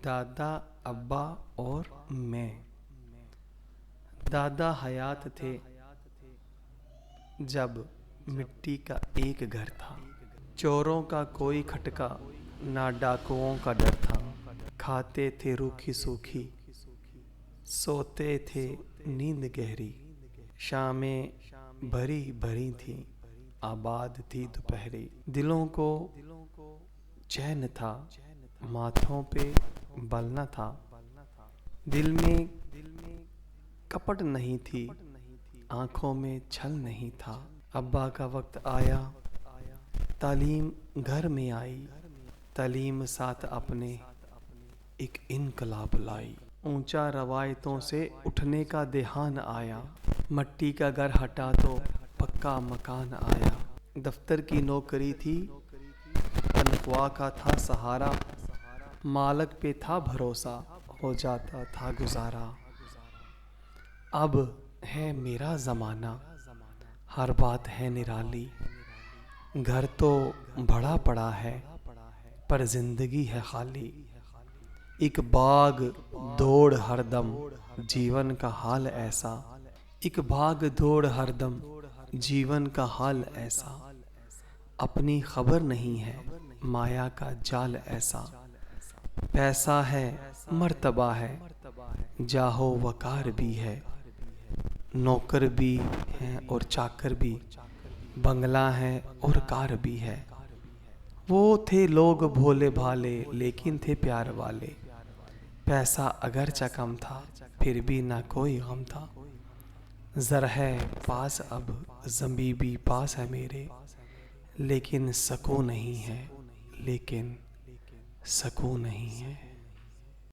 दादा, अब्बा और मैं। दादा हयात थे जब मिट्टी का एक घर था। चोरों का कोई खटका ना डाकुओं का डर था। खाते थे रूखी सूखी, सोते थे नींद गहरी। शामें भरी भरी थी, आबाद थी दोपहरी। दिलों को चैन था, माथों पे बल न था। दिल में कपट नहीं थी, आंखों में छल नहीं था। अब्बा का वक्त आया, तालीम घर में आई। तालीम साथ अपने एक इनकलाब लाई। ऊंचा रवायतों से उठने का देहान आया। मट्टी का घर हटा तो पक्का मकान आया। दफ्तर की नौकरी थी, तनख्वाह का था सहारा। मालक पे था भरोसा, हो जाता था गुजारा। अब है मेरा ज़माना, हर बात है निराली। घर तो बड़ा पड़ा है, पर जिंदगी है खाली। एक भाग दौड़ हरदम, जीवन का हाल ऐसा। एक भाग दौड़ हरदम, जीवन का हाल ऐसा। अपनी खबर नहीं है, माया का जाल ऐसा। पैसा है, मर्तबा है, जाहो वकार भी है। नौकर भी हैं और चाकर भी, बंगला है और कार भी है। वो थे लोग भोले भाले, लेकिन थे प्यार वाले। पैसा अगरचा कम था, फिर भी ना कोई गम था। ज़र है पास अब, ज़मीबी पास है मेरे। लेकिन सकून नहीं है, लेकिन सकून नहीं है।